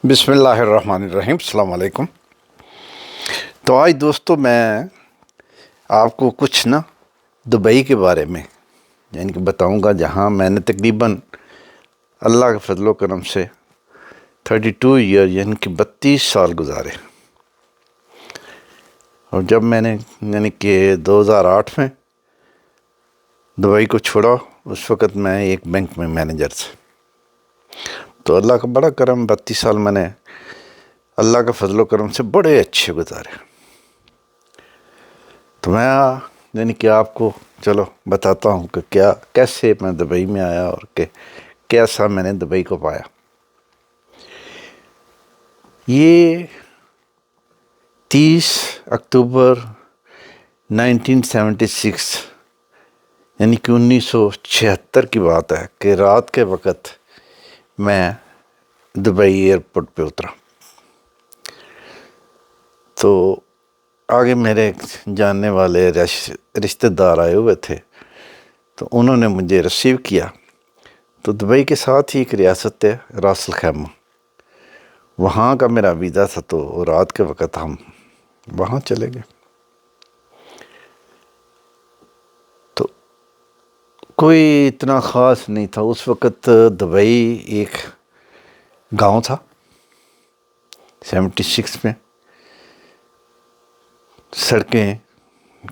بسم اللہ الرحمن الرحیم، السلام علیکم۔ تو آج دوستو میں آپ کو کچھ دبئی کے بارے میں کہ بتاؤں گا، جہاں میں نے تقریباً اللہ کے فضل و کرم سے 32 ایئر 32 سال گزارے۔ اور جب میں نے 2008 میں دبئی کو چھوڑا، اس وقت میں ایک بینک میں مینیجر تھا۔ تو اللہ کا بڑا کرم، 32 سال میں نے اللہ کا فضل و کرم سے بڑے اچھے گزارے۔ تو میں آپ کو چلو بتاتا ہوں کہ کیسے میں دبئی میں آیا اور کیسا میں نے دبئی کو پایا۔ یہ 30 اکتوبر 1976 1976 کی بات ہے کہ رات کے وقت میں دبئی ایئرپورٹ پہ اترا۔ تو آگے میرے جاننے والے رشتہ دار آئے ہوئے تھے، تو انہوں نے مجھے ریسیو کیا۔ تو دبئی کے ساتھ ہی ایک ریاست ہے راس الخیمہ، وہاں کا میرا ویزا تھا، تو رات کے وقت ہم وہاں چلے گئے۔ تو کوئی اتنا خاص نہیں تھا اس وقت۔ دبئی ایک گاؤں تھا 76 میں، سڑکیں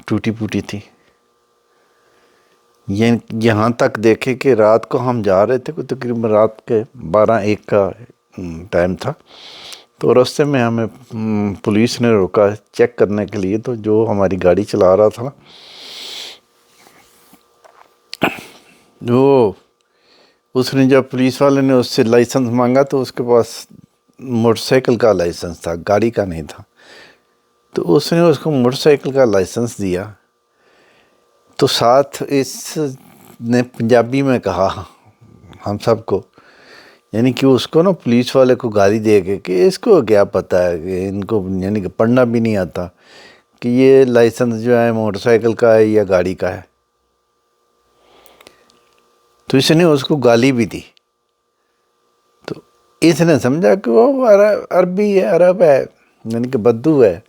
ٹوٹی پوٹی تھی۔ یہاں تک دیکھے کہ رات کو ہم جا رہے تھے، کوئی تقریباً رات کے 12-1 کا ٹائم تھا۔ تو راستے میں ہمیں پولیس نے روکا چیک کرنے کے لیے۔ تو جو ہماری گاڑی چلا رہا تھا، اس نے جب پولیس والے نے اس سے لائسنس مانگا، تو اس کے پاس موٹر سائیکل کا لائسنس تھا، گاڑی کا نہیں تھا۔ تو اس نے اس کو موٹر سائیکل کا لائسنس دیا، تو ساتھ اس نے پنجابی میں کہا ہم سب کو، کہ اس کو پولیس والے کو گالی دے کے کہ اس کو کیا پتہ ہے کہ ان کو کہ پڑھنا بھی نہیں آتا کہ یہ لائسنس جو ہے موٹر سائیکل کا ہے یا گاڑی کا ہے۔ تو اس نے اس کو گالی بھی دی۔ تو اس نے سمجھا کہ وہ عربی ہے، عرب ہے، کہ بدو ہے،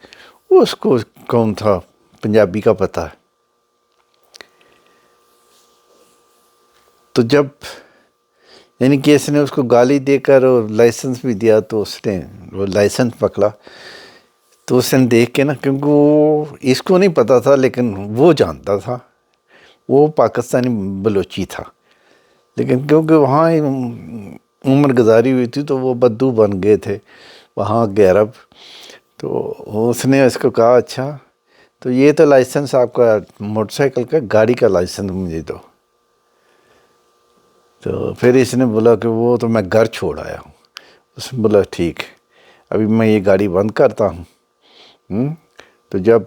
اس کو کون تھا پنجابی کا پتہ ہے۔ تو جب کہ اس نے اس کو گالی دے کر اور لائسنس بھی دیا، تو اس نے وہ لائسنس پکڑا۔ تو اس نے دیکھ کے کیونکہ وہ اس کو نہیں پتا تھا، لیکن وہ جانتا تھا، وہ پاکستانی بلوچی تھا، لیکن کیونکہ وہاں عمر گزاری ہوئی تھی، تو وہ بدو بن گئے تھے وہاں کے عرب۔ تو اس نے اس کو کہا اچھا، تو یہ تو لائسنس آپ کا موٹر سائیکل کا، گاڑی کا لائسنس مجھے دو۔ تو پھر اس نے بولا کہ وہ تو میں گھر چھوڑ آیا ہوں۔ اس نے بولا ٹھیک، ابھی میں یہ گاڑی بند کرتا ہوں، تو جب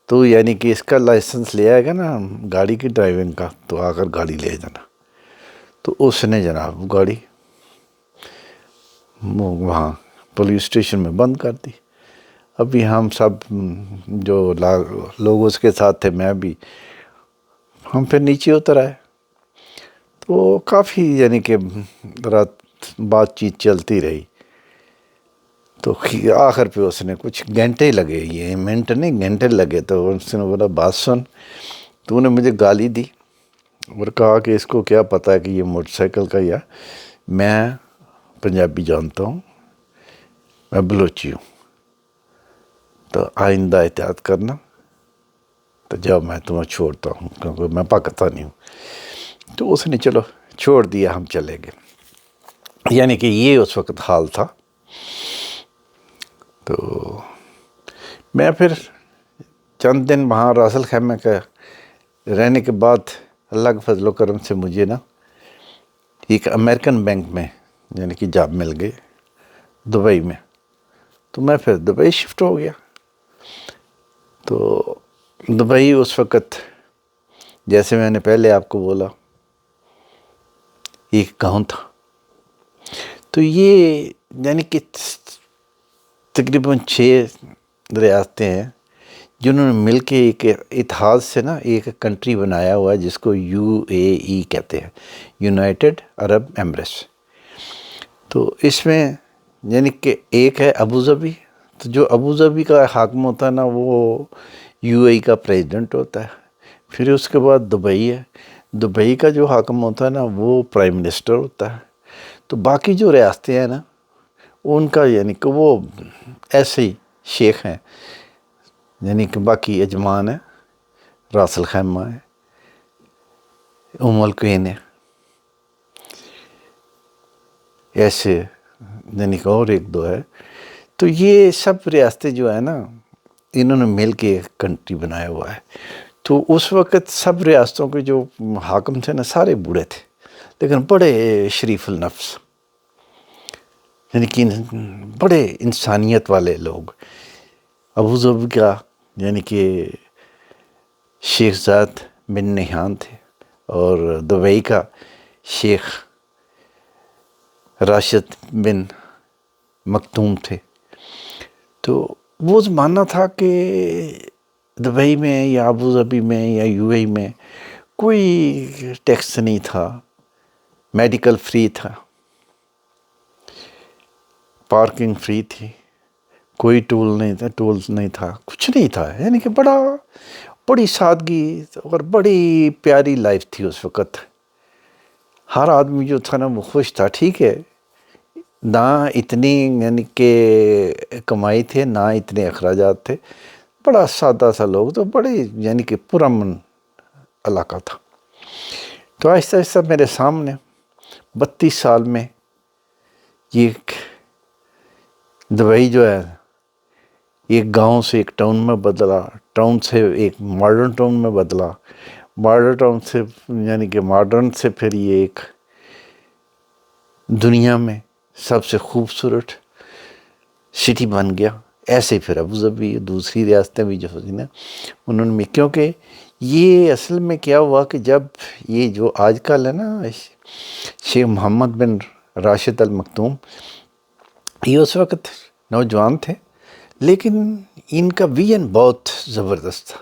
تو کہ اس کا لائسنس لے آئے گا گاڑی کی ڈرائیونگ کا، تو آ کر گاڑی لے جانا۔ تو اس نے جناب گاڑی وہاں پولیس اسٹیشن میں بند کر دی۔ ابھی ہم سب جو لوگ اس کے ساتھ تھے، میں بھی، ہم پھر نیچے اتر آئے۔ تو کافی کہ رات بات چیت چلتی رہی۔ تو آخر پہ اس نے کچھ گھنٹے لگے، یہ منٹ نہیں گھنٹے لگے، تو اس نے بولا بات سن، تو نے مجھے گالی دی اور کہا کہ اس کو کیا پتہ ہے کہ یہ موٹر سائیکل کا، یا میں پنجابی جانتا ہوں، میں بلوچی ہوں، تو آئندہ احتیاط کرنا، تو جب میں تمہیں چھوڑتا ہوں کیونکہ میں پاکستانی ہوں۔ تو اس نے چلو چھوڑ دیا، ہم چلے گئے۔ کہ یہ اس وقت حال تھا۔ تو میں پھر چند دن وہاں راس الخیمہ کا رہنے کے بعد اللہ کے فضل و کرم سے مجھے ایک امریکن بینک میں کہ جاب مل گئی دبئی میں۔ تو میں پھر دبئی شفٹ ہو گیا۔ تو دبئی اس وقت، جیسے میں نے پہلے آپ کو بولا، ایک گاؤں تھا۔ تو یہ کہ تقریباً 6 ریاستیں ہیں جنہوں نے مل کے ایک اتحاد سے ایک کنٹری بنایا ہوا ہے، جس کو UAE کہتے ہیں، یونائٹڈ عرب ایمریٹس۔ تو اس میں یعنی کہ ایک ہے ابو ظبی، تو جو ابو ظبی کا حاکم ہوتا ہے نا وہ یو اے ای کا پریزیڈنٹ ہوتا ہے. پھر اس کے بعد دبئی ہے، دبئی کا جو حاکم ہوتا ہے نا وہ پرائم منسٹر ہوتا ہے. تو باقی جو ریاستیں ہیں نا ان کا یعنی کہ وہ ایسے ہی شیخ ہیں، یعنی کہ باقی اجمان ہے، راس الخیمہ ہے، ام القوین ہے، ایسے یعنی کہ اور ایک دو ہے. تو یہ سب ریاستیں جو ہے نا انہوں نے مل کے ایک کنٹری بنایا ہوا ہے. تو اس وقت سب ریاستوں کے جو حاکم تھے نا سارے بوڑھے تھے لیکن بڑے شریف النفس، یعنی کہ بڑے انسانیت والے لوگ. ابو ظبی کا یعنی کہ شیخ زاد بن نہیان تھے، اور دبئی کا شیخ راشد بن مکتوم تھے. تو وہ زمانہ تھا کہ دبئی میں یا ابو ظبی میں یا یو اے ای میں کوئی ٹیکس نہیں تھا، میڈیکل فری تھا، پارکنگ فری تھی، کوئی ٹول نہیں تھا، کچھ نہیں تھا. یعنی کہ بڑی سادگی اور بڑی پیاری لائف تھی اس وقت. ہر آدمی جو تھا نا وہ خوش تھا. ٹھیک ہے، نہ اتنی یعنی کہ کمائی تھے، نہ اتنے اخراجات تھے، بڑا سادہ سا لوگ، تو بڑے یعنی کہ پرامن علاقہ تھا. تو آہستہ آہستہ میرے سامنے 32 سال میں یہ دبئی جو ہے ایک گاؤں سے ایک ٹاؤن میں بدلا، ٹاؤن سے ایک ماڈرن ٹاؤن میں بدلا، ماڈرن ٹاؤن سے یعنی کہ ماڈرن سے پھر یہ ایک دنیا میں سب سے خوبصورت سٹی بن گیا. ایسے پھر ابو ظبی دوسری ریاستیں بھی جو ہوتی نا انہوں نے، کیونکہ یہ اصل میں کیا ہوا کہ جب یہ جو آج کل ہے نا شیخ محمد بن راشد المکتوم، یہ اس وقت نوجوان تھے لیکن ان کا ویژن بہت زبردست تھا.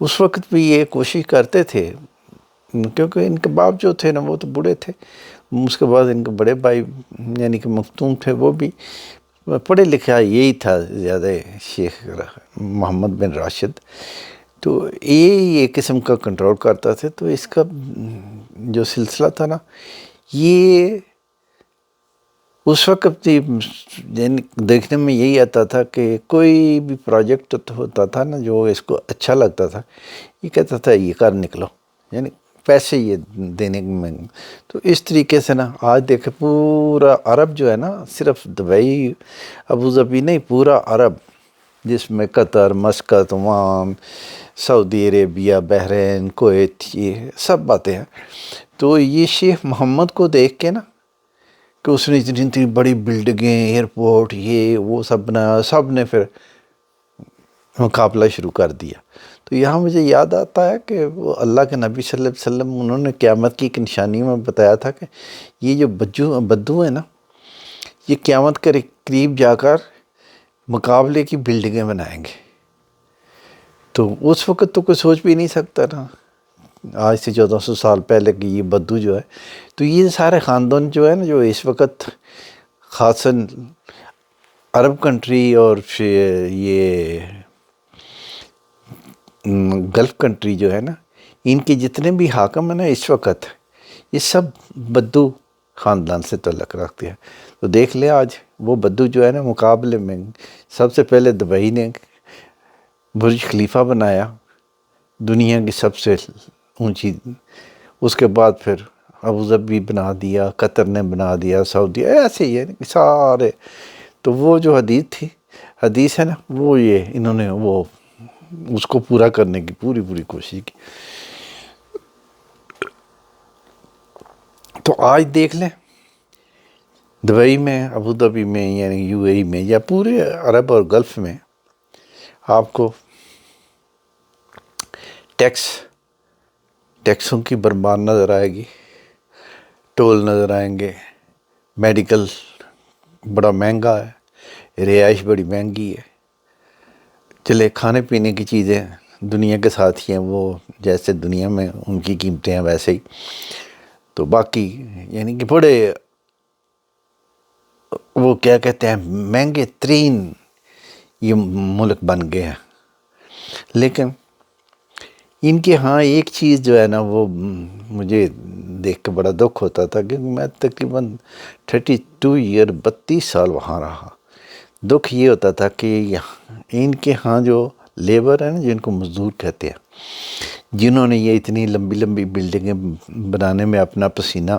اس وقت بھی یہ کوشش کرتے تھے کیونکہ ان کے باپ جو تھے نا وہ تو بوڑھے تھے. اس کے بعد ان کے بڑے بھائی یعنی کہ مختوم تھے، وہ بھی پڑھے لکھا یہی تھا زیادہ، شیخ محمد بن راشد. تو یہ قسم کا کنٹرول کرتا تھے. تو اس کا جو سلسلہ تھا نا یہ اس وقت دیکھنے میں یہی آتا تھا کہ کوئی بھی پروجیکٹ ہوتا تھا نا جو اس کو اچھا لگتا تھا یہ کہتا تھا یہ کر نکلو، یعنی پیسے یہ دینے میں. تو اس طریقے سے نا آج دیکھیں پورا عرب جو ہے نا، صرف دبئی ابو ظبی نہیں، پورا عرب جس میں قطر، مسقط، عمان، سعودی عربیہ، بحرین، کویت، یہ سب باتیں ہیں. تو یہ شیخ محمد کو دیکھ کے نا کہ اس نے اتنی بڑی بلڈنگیں، ایئرپورٹ، یہ وہ سب بنایا، سب نے پھر مقابلہ شروع کر دیا. تو یہاں مجھے یاد آتا ہے کہ وہ اللہ کے نبی صلی اللہ علیہ وسلم انہوں نے قیامت کی ایک نشانی میں بتایا تھا کہ یہ جو بدو ہیں نا یہ قیامت کے قریب جا کر مقابلے کی بلڈنگیں بنائیں گے. تو اس وقت تو کوئی سوچ بھی نہیں سکتا نا، آج سے 1400 سال پہلے کہ یہ بدو جو ہے. تو یہ سارے خاندان جو ہے نا جو اس وقت خاصاً عرب کنٹری اور یہ گلف کنٹری جو ہے نا ان کے جتنے بھی حاکم ہیں نا اس وقت یہ سب بدو خاندان سے تعلق رکھتے ہیں. تو دیکھ لیں آج وہ بدو جو ہے نا مقابلے میں سب سے پہلے دبئی نے برج خلیفہ بنایا، دنیا کی سب سے اونچی، اس کے بعد پھر ابو ظبی بنا دیا، قطر نے بنا دیا، سعودی، ایسے ہی ہے سارے. تو وہ جو حدیث ہے نا وہ یہ انہوں نے وہ اس کو پورا کرنے کی پوری کوشش کی. تو آج دیکھ لیں دبئی میں، ابو ظبی میں، یعنی یو اے ای میں یا پورے عرب اور گلف میں آپ کو ٹیکسوں کی برمار نظر آئے گی، ٹول نظر آئیں گے، میڈیکل بڑا مہنگا ہے، رہائش بڑی مہنگی ہے. چلے کھانے پینے کی چیزیں دنیا کے ساتھ ہی ہیں، وہ جیسے دنیا میں ان کی قیمتیں ہیں ویسے ہی. تو باقی یعنی کہ بڑے وہ کیا کہتے ہیں مہنگے ترین یہ ملک بن گئے ہیں، لیکن ان کے ہاں ایک چیز جو ہے نا وہ مجھے دیکھ کے بڑا دکھ ہوتا تھا کہ میں تقریباً 32 ایئر 32 سال وہاں رہا. دکھ یہ ہوتا تھا کہ ان کے ہاں جو لیبر ہے نا، جن کو مزدور کہتے ہیں، جنہوں نے یہ اتنی لمبی لمبی بلڈنگیں بنانے میں اپنا پسینہ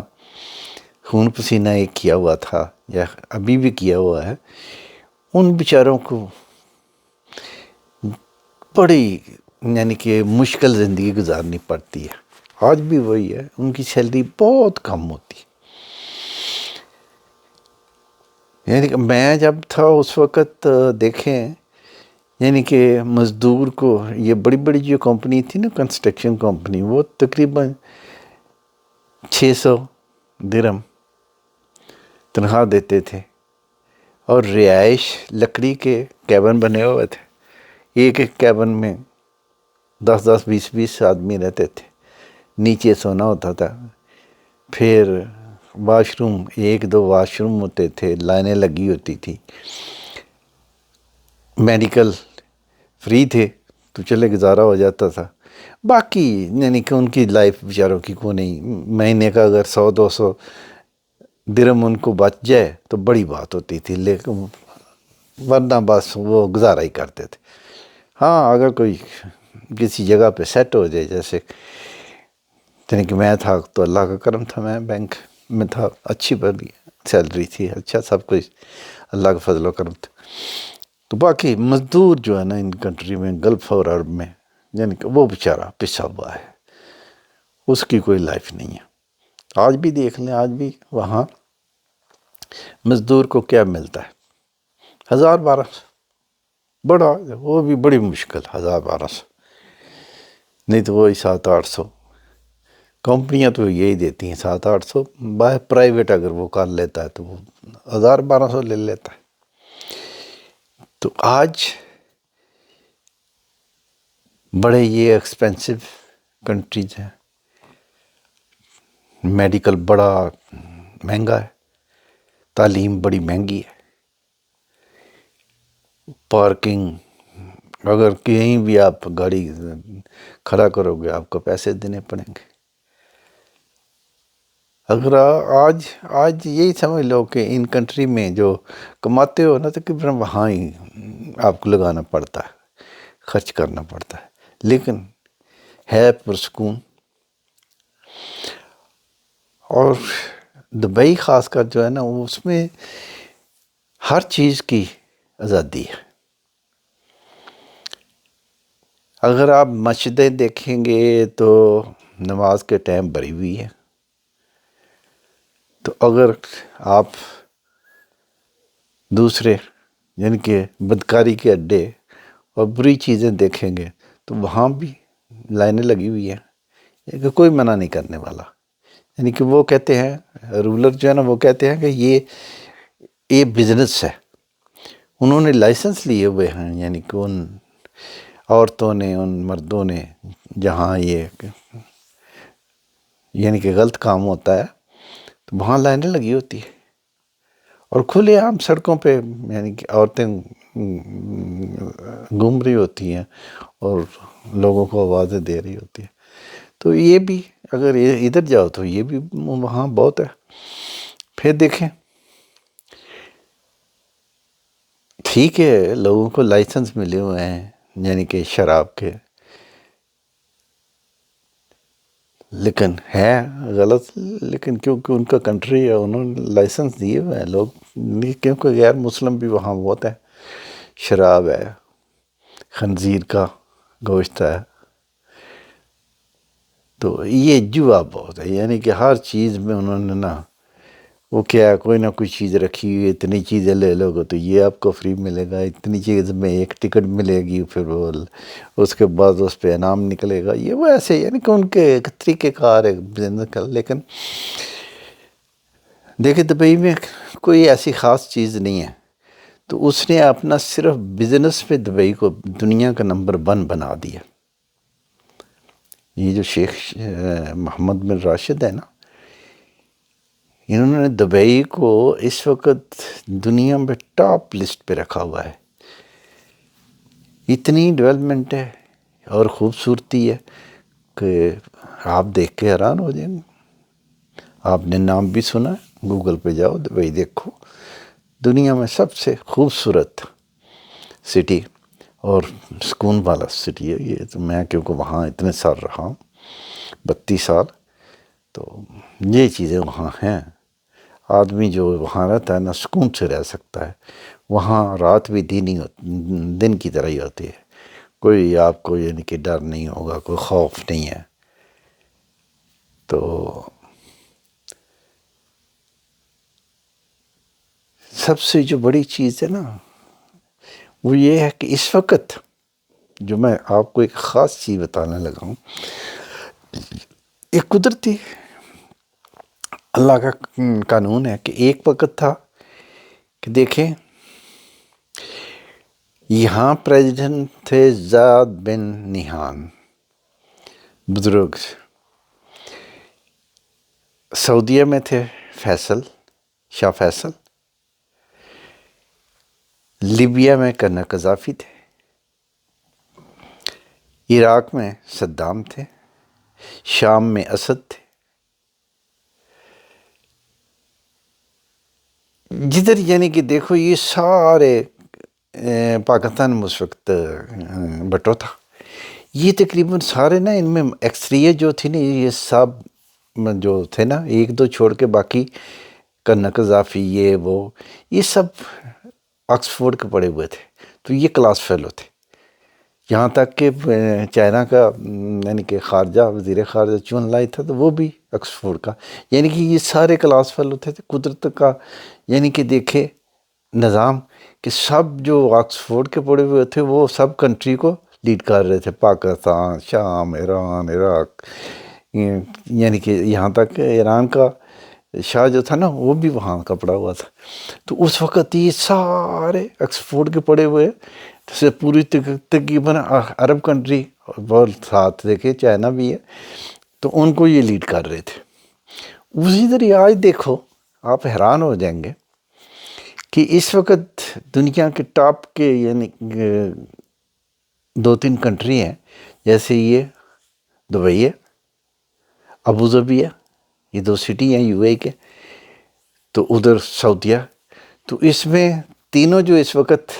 خون پسینہ ایک کیا ہوا تھا یا ابھی بھی کیا ہوا ہے، ان بیچاروں کو بڑی یعنی کہ مشکل زندگی گزارنی پڑتی ہے. آج بھی وہی ہے، ان کی سیلری بہت کم ہوتی ہے. یعنی کہ میں جب تھا اس وقت دیکھیں، یعنی کہ مزدور کو یہ بڑی بڑی جو کمپنی تھی نا، کنسٹرکشن کمپنی، وہ تقریباً 600 درہم تنخواہ دیتے تھے، اور رہائش لکڑی کے کیبن بنے ہوئے تھے. ایک ایک کیبن میں 10 آدمی رہتے تھے. نیچے سونا ہوتا تھا. پھر واش روم، 1-2 واش روم ہوتے تھے، لائنیں لگی ہوتی تھی. میڈیکل فری تھے تو چلے گزارا ہو جاتا تھا. باقی یعنی کہ ان کی لائف بیچاروں کی کو نہیں. مہینے کا اگر 100-200 درہم ان کو بچ جائے تو بڑی بات ہوتی تھی، لیکن ورنہ بس وہ گزارا ہی کرتے تھے. ہاں اگر کوئی کسی جگہ پہ سیٹ ہو جائے، جیسے یعنی کہ میں تھا تو اللہ کا کرم تھا، میں بینک میں تھا، اچھی بڑی سیلری تھی، اچھا سب کچھ اللہ کا فضل و کرم تھا. تو باقی مزدور جو ہے نا ان کنٹری میں، گلف اور عرب میں، یعنی کہ وہ بیچارہ پسا ہوا ہے، اس کی کوئی لائف نہیں ہے. آج بھی دیکھ لیں، آج بھی وہاں مزدور کو کیا ملتا ہے؟ 1000-1200. بڑا وہ بھی بڑی مشکل 1000-1200، نہیں تو وہی 700-800. کمپنیاں تو یہی دیتی ہیں 700-800. باہر پرائیویٹ اگر وہ کر لیتا ہے تو وہ 1000-1200 لے لیتا ہے. تو آج بڑے یہ ایکسپینسو کنٹریز ہیں، میڈیکل بڑا مہنگا ہے، تعلیم بڑی مہنگی ہے، پارکنگ اگر کہیں بھی آپ گاڑی کھڑا کرو گے آپ کو پیسے دینے پڑیں گے. اگر آج یہی سمجھ لو کہ ان کنٹری میں جو کماتے ہو نا، تقریباً وہاں ہی آپ کو لگانا پڑتا ہے، خرچ کرنا پڑتا ہے. لیکن ہے پرسکون. اور دبئی خاص کر جو ہے نا، اس میں ہر چیز کی آزادی ہے. اگر آپ مسجدیں دیکھیں گے تو نماز کے ٹائم بھری ہوئی ہے. تو اگر آپ دوسرے یعنی کہ بدکاری کے اڈے اور بری چیزیں دیکھیں گے تو وہاں بھی لائنیں لگی ہوئی ہیں. یعنی کہ کوئی منع نہیں کرنے والا. یعنی کہ وہ کہتے ہیں، رولر جو ہے نا، وہ کہتے ہیں کہ یہ بزنس ہے. انہوں نے لائسنس لیے ہوئے ہیں، یعنی کہ ان عورتوں نے، ان مردوں نے، جہاں یہ یعنی کہ غلط کام ہوتا ہے تو وہاں لائنیں لگی ہوتی ہے. اور کھلے عام سڑکوں پہ یعنی کہ عورتیں گھوم رہی ہوتی ہیں اور لوگوں کو آوازیں دے رہی ہوتی ہیں. تو یہ بھی اگر ادھر جاؤ تو یہ بھی وہاں بہت ہے. پھر دیکھیں، ٹھیک ہے لوگوں کو لائسنس ملے ہوئے ہیں یعنی کہ شراب کے، لیکن ہے غلط. لیکن کیونکہ ان کا کنٹری ہے، انہوں نے لائسنس دیے ہوئے ہیں لوگ. کیونکہ غیر مسلم بھی وہاں بہت ہے. شراب ہے، خنزیر کا گوشت ہے. تو یہ جوا بہت ہے. یعنی کہ ہر چیز میں انہوں نے نا، وہ کیا کوئی نہ کوئی چیز رکھی ہوئی، اتنی چیزیں لے لو گے تو یہ آپ کو فری ملے گا، اتنی چیز میں ایک ٹکٹ ملے گی، پھر وہ اس کے بعد اس پہ انعام نکلے گا. یہ وہ ایسے یعنی کہ ان کے ایک طریقہ کار ہے بزنس کا. لیکن دیکھیں دبئی میں کوئی ایسی خاص چیز نہیں ہے. تو اس نے اپنا صرف بزنس پہ دبئی کو دنیا کا نمبر 1 بنا دیا. یہ جو شیخ محمد بن راشد ہے نا، انہوں نے دبئی کو اس وقت دنیا میں ٹاپ لسٹ پہ رکھا ہوا ہے. اتنی ڈیولپمنٹ ہے اور خوبصورتی ہے کہ آپ دیکھ کے حیران ہو جائیں گے. آپ نے نام بھی سنا ہے، گوگل پہ جاؤ دبئی دیکھو، دنیا میں سب سے خوبصورت سٹی اور سکون والا سٹی ہے یہ. تو میں کیونکہ وہاں اتنے سال رہا ہوں، 32 سال، تو یہ چیزیں وہاں ہیں. آدمی جو وہاں رہتا ہے نا سکون سے رہ سکتا ہے. وہاں رات بھی دن کی طرح ہی ہوتی ہے. کوئی آپ کو یعنی کہ ڈر نہیں ہوگا، کوئی خوف نہیں ہے. تو سب سے جو بڑی چیز ہے نا وہ یہ ہے کہ اس وقت جو میں آپ کو ایک خاص چیز بتانے لگا ہوں، ایک قدرتی اللہ کا قانون ہے کہ ایک وقت تھا کہ دیکھیں یہاں پریزیڈنٹ تھے زید بن نہیان، بزرگ. سعودیہ میں تھے شاہ فیصل. لیبیا میں کرنا قذافی تھے. عراق میں صدام تھے. شام میں اسد تھے. جدھر یعنی کہ دیکھو یہ سارے پاکستان میں اس وقت بٹو تھا. یہ تقریباً سارے نا ان میں اکثریت جو تھی نا یہ سب جو تھے نا، ایک دو چھوڑ کے باقی کرنا قذافی یہ سب آکسفورڈ کے پڑھے ہوئے تھے. تو یہ کلاس فیلو تھے. یہاں تک کہ چائنا کا یعنی کہ وزیر خارجہ چون لائی تھا تو وہ بھی آکسفورڈ کا. یعنی کہ یہ سارے کلاس فیلو تھے. قدرت کا یعنی کہ دیکھے نظام کہ سب جو آکسفورڈ کے پڑھے ہوئے تھے وہ سب کنٹری کو لیڈ کر رہے تھے. پاکستان، شام، ایران، عراق، یعنی کہ یہاں تک کہ ایران کا شاہ جو تھا نا وہ بھی وہاں کا پڑا ہوا تھا. تو اس وقت یہ سارے آکسفورڈ کے پڑھے ہوئے سے پوری تقریباً عرب کنٹری اور ساتھ دیکھے چائنا بھی ہے تو ان کو یہ لیڈ کر رہے تھے. اسی طرح آج دیکھو آپ حیران ہو جائیں گے کہ اس وقت دنیا کے ٹاپ کے یعنی 2-3 کنٹری ہیں، جیسے یہ دبئی ہے، ابوظہبی ہے، یہ 2 سٹی ہیں UAE کے. تو ادھر سعودیہ. تو اس میں تینوں جو اس وقت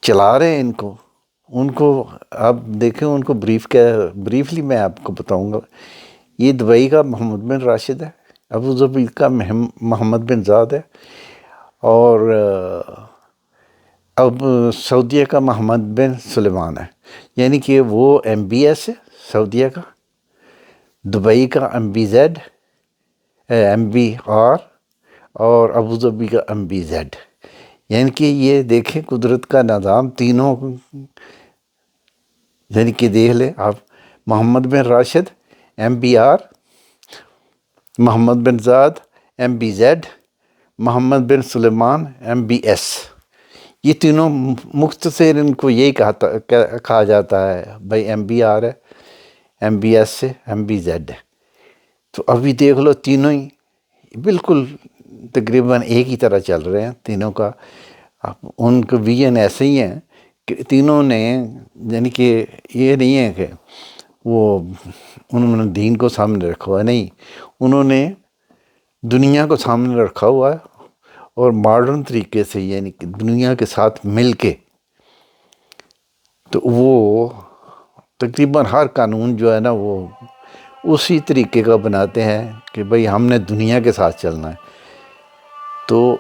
چلا رہے ہیں ان کو آپ دیکھیں، ان کو بریفلی میں آپ کو بتاؤں گا. یہ دبئی کا محمد بن راشد ہے، ابوظہبی کا محمد بن زاد ہے، اور اب سعودیہ کا محمد بن سلیمان ہے. یعنی کہ وہ MBS ہے سعودیہ کا، دبئی کا MBR، اور ابوظہبی کا MBZ. یعنی کہ یہ دیکھیں قدرت کا نظام تینوں، یعنی کہ دیکھ لیں آپ، محمد بن راشد MBR، محمد بن زاد MBZ، محمد بن سلیمان MBS. یہ تینوں مختصر ان کو یہی کہا جاتا ہے بھائی MBR ہے، MBS ہے، MBZ ہے. تو ابھی دیکھ لو تینوں ہی بالکل تقریباً ایک ہی طرح چل رہے ہیں تینوں کا. ان کا ویژن ایسے ہی ہیں کہ تینوں نے یعنی کہ یہ نہیں ہے کہ انہوں نے دین کو سامنے رکھا ہوا ہے، نہیں، انہوں نے دنیا کو سامنے رکھا ہوا ہے اور ماڈرن طریقے سے یعنی کہ دنیا کے ساتھ مل کے. تو وہ تقریباً ہر قانون جو ہے نا وہ اسی طریقے کا بناتے ہیں کہ بھئی ہم نے دنیا کے ساتھ چلنا ہے. تو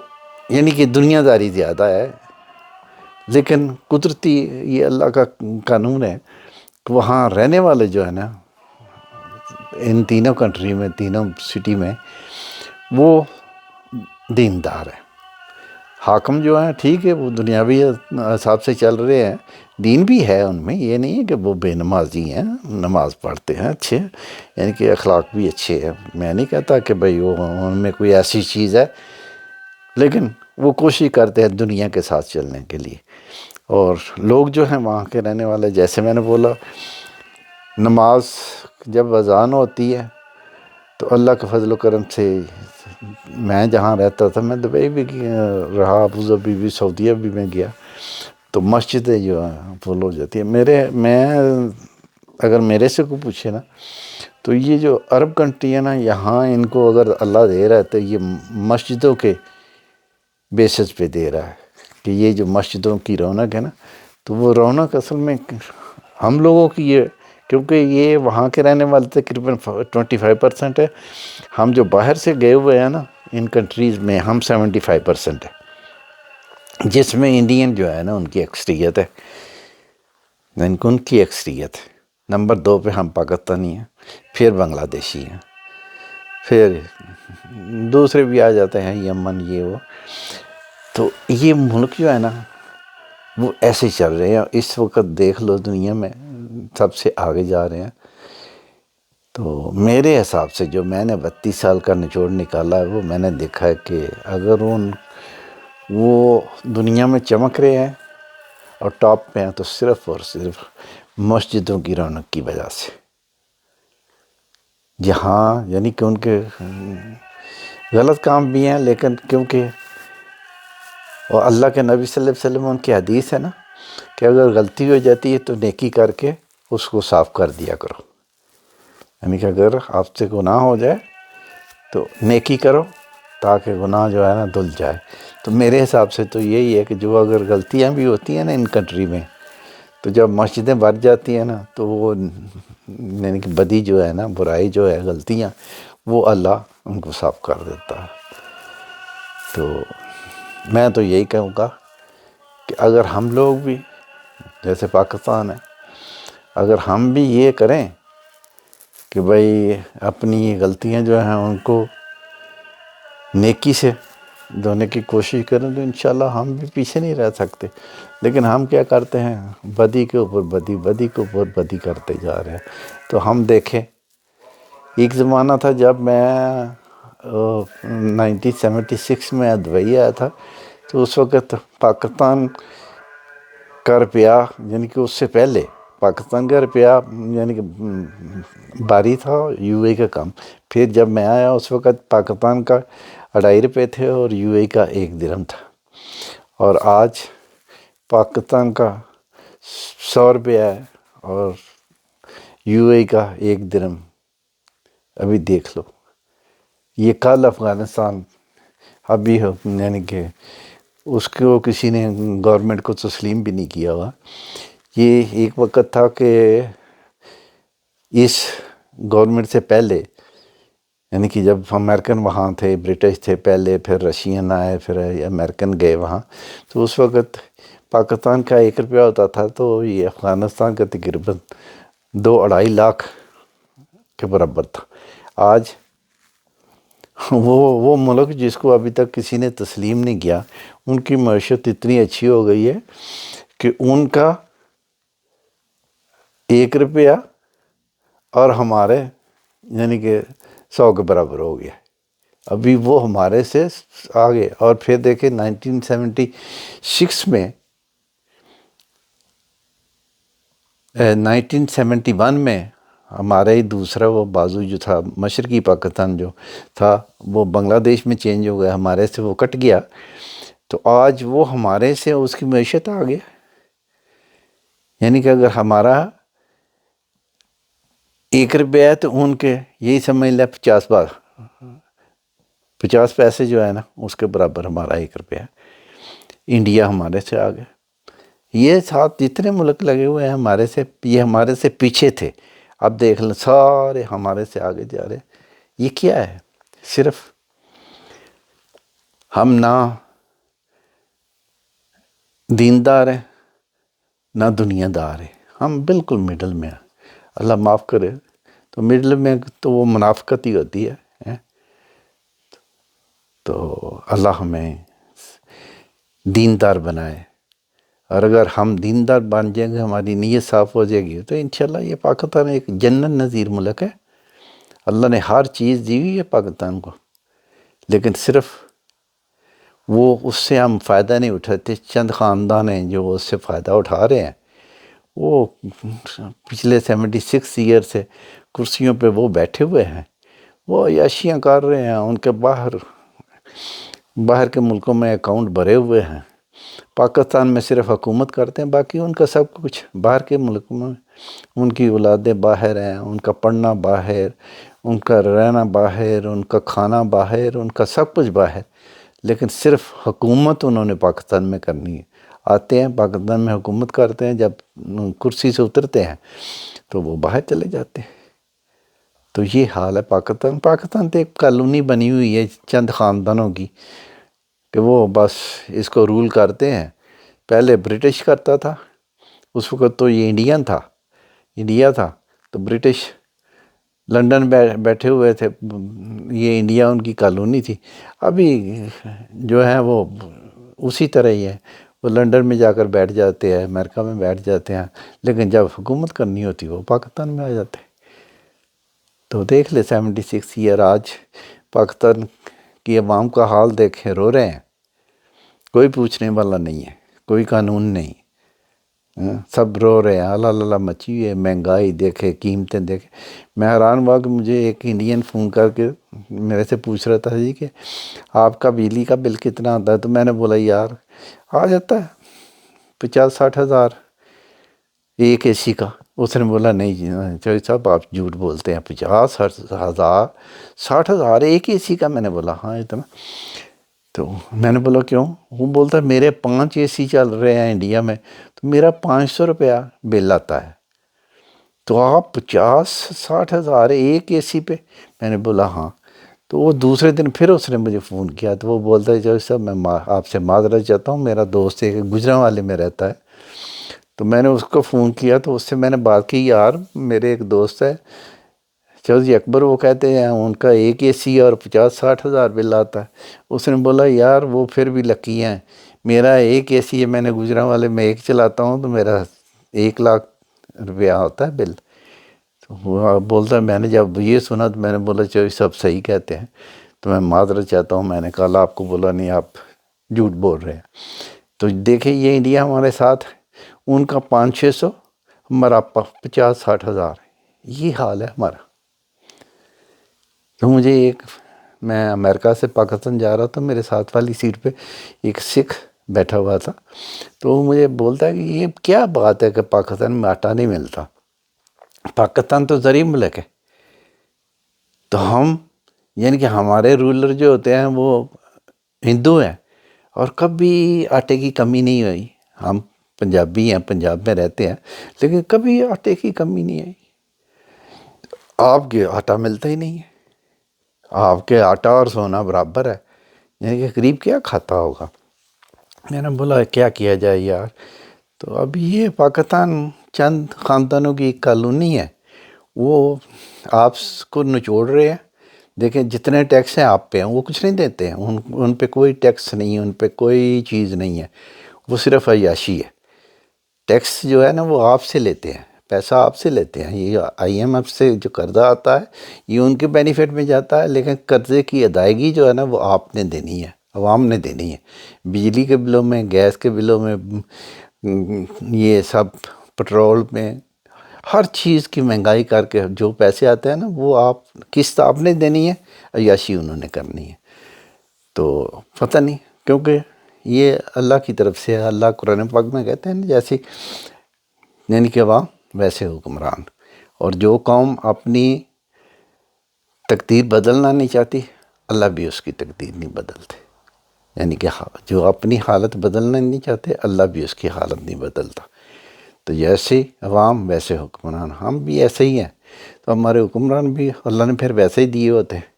یعنی کہ دنیا داری زیادہ ہے، لیکن قدرتی یہ اللہ کا قانون ہے کہ وہاں رہنے والے جو ہے نا ان تینوں کنٹری میں، تینوں سٹی میں، وہ دیندار ہیں. حاکم جو ہیں ٹھیک ہے وہ دنیاوی حساب سے چل رہے ہیں، دین بھی ہے ان میں، یہ نہیں ہے کہ وہ بے نمازی ہیں، نماز پڑھتے ہیں اچھے، یعنی کہ اخلاق بھی اچھے ہیں. میں نہیں کہتا کہ بھئی وہ ان میں کوئی ایسی چیز ہے، لیکن وہ کوشش کرتے ہیں دنیا کے ساتھ چلنے کے لیے. اور لوگ جو ہیں وہاں کے رہنے والے، جیسے میں نے بولا، نماز جب اذان ہوتی ہے تو اللہ کے فضل و کرم سے میں جہاں رہتا تھا، میں دبئی بھی رہا، ابوظہبی بھی، سعودیہ بھی میں گیا، تو مسجدیں جو ہیں فل ہو جاتی ہیں۔ میں اگر میرے سے کوئی پوچھے نا، تو یہ جو عرب کنٹری ہے نا، یہاں ان کو اگر اللہ دے رہا ہے تو یہ مسجدوں کے بیسس پہ دے رہا ہے، کہ یہ جو مسجدوں کی رونق ہے نا، تو وہ رونق اصل میں ہم لوگوں کی یہ، کیونکہ یہ وہاں کے رہنے والے تقریباً 25% ہے، ہم جو باہر سے گئے ہوئے ہیں نا ان کنٹریز میں، ہم 75% ہے، جس میں انڈین جو ہے نا ان کی اکثریت ہے، ان کی اکثریت ہے۔ نمبر 2 پہ ہم پاکستانی ہیں، پھر بنگلہ دیشی ہیں، پھر دوسرے بھی آ جاتے ہیں، یمن یہ وہ۔ تو یہ ملک جو ہے نا وہ ایسے چل رہے ہیں، اس وقت دیکھ لو دنیا میں سب سے آگے جا رہے ہیں۔ تو میرے حساب سے جو میں نے 32 سال کا نچوڑ نکالا ہے، وہ میں نے دیکھا ہے کہ اگر وہ دنیا میں چمک رہے ہیں اور ٹاپ پہ ہیں، تو صرف اور صرف مسجدوں کی رونق کی وجہ سے، جہاں یعنی کہ ان کے غلط کام بھی ہیں، لیکن کیونکہ اور اللہ کے نبی صلی اللہ علیہ وسلم ان کی حدیث ہے نا کہ اگر غلطی ہو جاتی ہے تو نیکی کر کے اس کو صاف کر دیا کرو، یعنی کہ اگر آپ سے گناہ ہو جائے تو نیکی کرو تاکہ گناہ جو ہے نا دھل جائے۔ تو میرے حساب سے تو یہی ہے کہ جو اگر غلطیاں بھی ہوتی ہیں نا ان کنٹری میں، تو جب مسجدیں بھر جاتی ہیں نا، تو وہ یعنی کہ بدی جو ہے نا، برائی جو ہے، غلطیاں، وہ اللہ ان کو صاف کر دیتا ہے۔ تو میں تو یہی کہوں گا کہ اگر ہم لوگ بھی جیسے پاکستان ہے، اگر ہم بھی یہ کریں کہ بھئی اپنی غلطیاں جو ہیں ان کو نیکی سے دھونے کی کوشش کریں، تو انشاءاللہ ہم بھی پیچھے نہیں رہ سکتے۔ لیکن ہم کیا کرتے ہیں، بدی کے اوپر بدی، بدی کے اوپر بدی کرتے جا رہے ہیں۔ تو ہم دیکھیں، ایک زمانہ تھا جب میں 1976 میں دبئی آیا تھا، تو اس وقت پاکستان کا روپیہ، یعنی کہ اس سے پہلے پاکستان کا روپیہ یعنی کہ باری تھا، یو اے کا کم۔ پھر جب میں آیا اس وقت پاکستان کا 2.5 روپے تھے اور یو اے کا 1 درہم تھا، اور آج پاکستان کا 100 روپیہ ہے اور یو اے کا 1 درہم۔ ابھی دیکھ لو، یہ کل افغانستان ابھی یعنی کہ اس کو کسی نے گورنمنٹ کو تسلیم بھی نہیں کیا ہوا۔ یہ ایک وقت تھا کہ اس گورنمنٹ سے پہلے، یعنی کہ جب امریکن وہاں تھے، برٹش تھے پہلے، پھر رشین آئے، پھر امریکن گئے وہاں، تو اس وقت پاکستان کا 1 روپیہ ہوتا تھا، تو یہ افغانستان کا تقریباً 2-2.5 لاکھ کے برابر تھا۔ آج وہ ملک جس کو ابھی تک کسی نے تسلیم نہیں کیا، ان کی معیشت اتنی اچھی ہو گئی ہے کہ ان کا 1 روپیہ اور ہمارے یعنی کہ 100 کے برابر ہو گیا۔ ابھی وہ ہمارے سے آگے۔ اور پھر دیکھیں 1976 میں 1971 میں ہمارا ہی دوسرا وہ بازو جو تھا، مشرقی پاکستان جو تھا، وہ بنگلہ دیش میں چینج ہو گیا، ہمارے سے وہ کٹ گیا، تو آج وہ ہمارے سے اس کی معیشت آ گیا۔ یعنی کہ اگر ہمارا 1 روپیہ ہے تو ان کے یہی سمجھ لیں 50 پیسے جو ہے نا اس کے برابر ہمارا 1 روپیہ ہے۔ انڈیا ہمارے سے آگے، یہ ساتھ جتنے ملک لگے ہوئے ہیں ہمارے سے، یہ ہمارے سے پیچھے تھے، اب دیکھ لیں سارے ہمارے سے آگے جا رہے ہیں۔ یہ کیا ہے؟ صرف ہم نہ دیندار ہیں نہ دنیا دار ہیں، ہم بالکل مڈل میں ہیں۔ اللہ معاف کرے، تو مڈل میں تو وہ منافقت ہی ہوتی ہے۔ تو اللہ ہمیں دیندار بنائے، اور اگر ہم دیندار بن جائیں گے، ہماری نیت صاف ہو جائے گی، تو انشاءاللہ یہ پاکستان ایک جنت نظیر ملک ہے۔ اللہ نے ہر چیز دی ہوئی ہے پاکستان کو، لیکن صرف وہ اس سے ہم فائدہ نہیں اٹھاتے۔ چند خاندان ہیں جو اس سے فائدہ اٹھا رہے ہیں، وہ پچھلے 76 ایئر سے کرسیوں پہ وہ بیٹھے ہوئے ہیں، وہ عیاشیاں کر رہے ہیں، ان کے باہر کے ملکوں میں اکاؤنٹ بھرے ہوئے ہیں، پاکستان میں صرف حکومت کرتے ہیں، باقی ان کا سب کچھ باہر کے ملک میں، ان کی اولادیں باہر ہیں، ان کا پڑھنا باہر، ان کا رہنا باہر، ان کا کھانا باہر، ان کا سب کچھ باہر، لیکن صرف حکومت انہوں نے پاکستان میں کرنی ہے۔ آتے ہیں پاکستان میں حکومت کرتے ہیں، جب کرسی سے اترتے ہیں تو وہ باہر چلے جاتے ہیں۔ تو یہ حال ہے پاکستان تو ایک کالونی بنی ہوئی ہے چند خاندانوں کی، کہ وہ بس اس کو رول کرتے ہیں۔ پہلے برٹش کرتا تھا، اس وقت تو یہ انڈیا تھا، تو برٹش لندن بیٹھے ہوئے تھے، یہ انڈیا ان کی کالونی تھی۔ ابھی جو ہے وہ اسی طرح ہی ہے، وہ لندن میں جا کر بیٹھ جاتے ہیں، امریکہ میں بیٹھ جاتے ہیں، لیکن جب حکومت کرنی ہوتی وہ پاکستان میں آ جاتے ہیں۔ تو دیکھ لے 76 ایئر آج پاکستان کی عوام کا حال دیکھیں، رو رہے ہیں، کوئی پوچھنے والا نہیں ہے، کوئی قانون نہیں، سب رو رہے ہیں، اللہ اللہ مچی ہوئی ہے، مہنگائی دیکھے، قیمتیں دیکھے۔ میں حیران ہوا کہ مجھے ایک انڈین فون کر کے میرے سے پوچھ رہا تھا جی کہ آپ کا بجلی کا بل کتنا آتا ہے؟ تو میں نے بولا یار آ جاتا ہے 50-60 ہزار ایک اے سی کا۔ اس نے بولا نہیں جی چوہدری صاحب آپ جھوٹ بولتے ہیں، 50,000 60,000 ایک اے سی کا؟ میں نے بولا ہاں اتنا۔ تو میں نے بولا کیوں؟ وہ بولتا ہے میرے 5 اے سی چل رہے ہیں انڈیا میں، تو میرا 500 روپیہ بل آتا ہے، تو آپ 50-60 ہزار ایک اے سی پہ؟ میں نے بولا ہاں۔ تو وہ دوسرے دن پھر اس نے مجھے فون کیا، تو وہ بولتا ہے چوہدری صاحب میں آپ سے معذرت چاہتا ہوں، میرا دوست ایک گوجرانوالے میں رہتا ہے، تو میں نے اس کو فون کیا، تو اس سے میں نے بات کی، یار میرے ایک دوست ہے چودھری اکبر، وہ کہتے ہیں ان کا ایک اے سی اور 50-60 ہزار بل آتا ہے۔ اس نے بولا یار وہ پھر بھی لکی ہیں، میرا ایک اے سی ہے، میں نے گوجرانوالے میں ایک چلاتا ہوں، تو میرا 1 لاکھ روپیہ ہوتا ہے بل۔ تو وہ بولتا ہے میں نے جب یہ سنا تو میں نے بولا چودھری صاحب صحیح کہتے ہیں، تو میں معذرت چاہتا ہوں، میں نے کل آپ کو بولا نہیں، آپ جھوٹ بول رہے ہیں۔ تو دیکھیں یہ انڈیا ہمارے ساتھ، ان کا 500-600، ہمارا 50-60 ہزار، یہ حال ہے ہمارا۔ تو میں امریکہ سے پاکستان جا رہا تھا، میرے ساتھ والی سیٹ پہ ایک سکھ بیٹھا ہوا تھا، تو وہ مجھے بولتا ہے کہ یہ کیا بات ہے کہ پاکستان میں آٹا نہیں ملتا، پاکستان تو زرعی ملک ہے، تو یعنی کہ ہمارے رولر جو ہوتے ہیں وہ ہندو ہیں، اور کبھی آٹے کی کمی نہیں ہوئی، ہم پنجابی ہیں، پنجاب میں رہتے ہیں، لیکن کبھی آٹے کی کمی نہیں آئی۔ آپ کے آٹا ملتا ہی نہیں ہے، آپ کے آٹا اور سونا برابر ہے، یعنی کہ غریب کیا کھاتا ہوگا۔ میں نے بولا کیا کیا جائے یار۔ تو اب یہ پاکستان چند خاندانوں کی ایک کالونی ہے، وہ آپ کو نچوڑ رہے ہیں۔ دیکھیں جتنے ٹیکس ہیں آپ پہ ہیں، وہ کچھ نہیں دیتے ہیں، ان پہ کوئی ٹیکس نہیں ہے، ان پہ کوئی چیز نہیں ہے، وہ صرف عیاشی ہے۔ ٹیکس جو ہے نا وہ آپ سے لیتے ہیں، پیسہ آپ سے لیتے ہیں، یہ IMF سے جو قرضہ آتا ہے یہ ان کے بینیفٹ میں جاتا ہے، لیکن قرضے کی ادائیگی جو ہے نا وہ آپ نے دینی ہے، عوام نے دینی ہے۔ بجلی کے بلوں میں، گیس کے بلوں میں، یہ سب پٹرول میں، ہر چیز کی مہنگائی کر کے جو پیسے آتے ہیں نا وہ قسط آپ نے دینی ہے، عیاشی انہوں نے کرنی ہے۔ تو پتہ نہیں، کیونکہ یہ اللہ کی طرف سے ہے، اللہ قرآن پاک میں کہتے ہیں نا جیسے یعنی کہ عوام ویسے حکمران، اور جو قوم اپنی تقدیر بدلنا نہیں چاہتی اللہ بھی اس کی تقدیر نہیں بدلتے، یعنی کہ جو اپنی حالت بدلنا نہیں چاہتے اللہ بھی اس کی حالت نہیں بدلتا۔ تو جیسے عوام ویسے حکمران، ہم بھی ایسے ہی ہیں، تو ہمارے حکمران بھی اللہ نے پھر ویسے ہی دیے ہوتے ہیں۔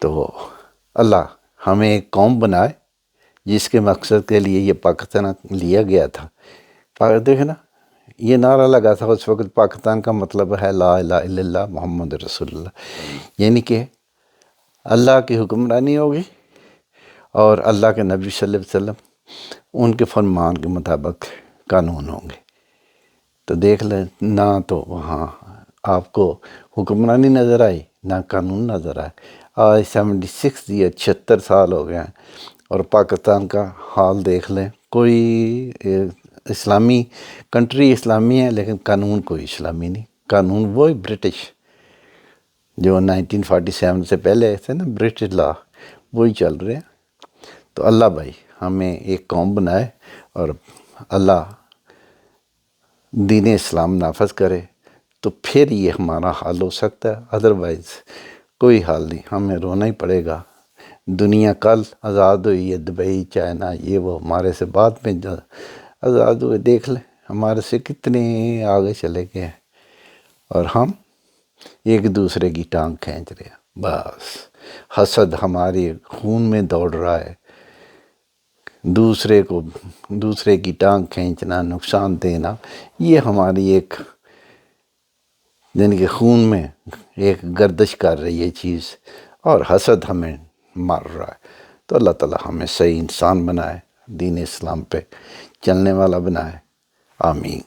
تو اللہ ہمیں ایک قوم بنائے جس کے مقصد کے لیے یہ پاکستان لیا گیا تھا۔ دیکھیں نا یہ نعرہ لگا تھا اس وقت، پاکستان کا مطلب ہے لا الہ الا اللہ محمد رسول اللہ، یعنی کہ اللہ کی حکمرانی ہوگی اور اللہ کے نبی صلی اللہ علیہ وسلم ان کے فرمان کے مطابق قانون ہوں گے۔ تو دیکھ لیں، نہ تو وہاں آپ کو حکمرانی نظر آئی نہ قانون نظر آئے۔ آج 76 یا 76 سال ہو گئے ہیں، اور پاکستان کا حال دیکھ لیں، کوئی اسلامی کنٹری اسلامی ہے لیکن قانون کوئی اسلامی نہیں، قانون وہی برٹش جو 1947 سے پہلے تھے نا برٹش لا، وہی چل رہے ہیں۔ تو اللہ بھائی ہمیں ایک قوم بنائے اور اللہ دین اسلام نافذ کرے تو پھر یہ ہمارا حال ہو سکتا ہے، ادروائز کوئی حال نہیں، ہمیں رونا ہی پڑے گا۔ دنیا کل آزاد ہوئی ہے، دبئی، چائنا، یہ وہ ہمارے سے بعد میں آزاد ہوئے، دیکھ لیں ہمارے سے کتنے آگے چلے گئے ہیں، اور ہم ایک دوسرے کی ٹانگ کھینچ رہے ہیں۔ بس حسد ہمارے خون میں دوڑ رہا ہے، دوسرے کی ٹانگ کھینچنا، نقصان دینا، یہ ہماری ایک یعنی کہ خون میں ایک گردش کر رہی ہے چیز، اور حسد ہمیں مار رہا ہے۔ تو اللہ تعالی ہمیں صحیح انسان بنائے، دین اسلام پہ چلنے والا بنائے، آمین۔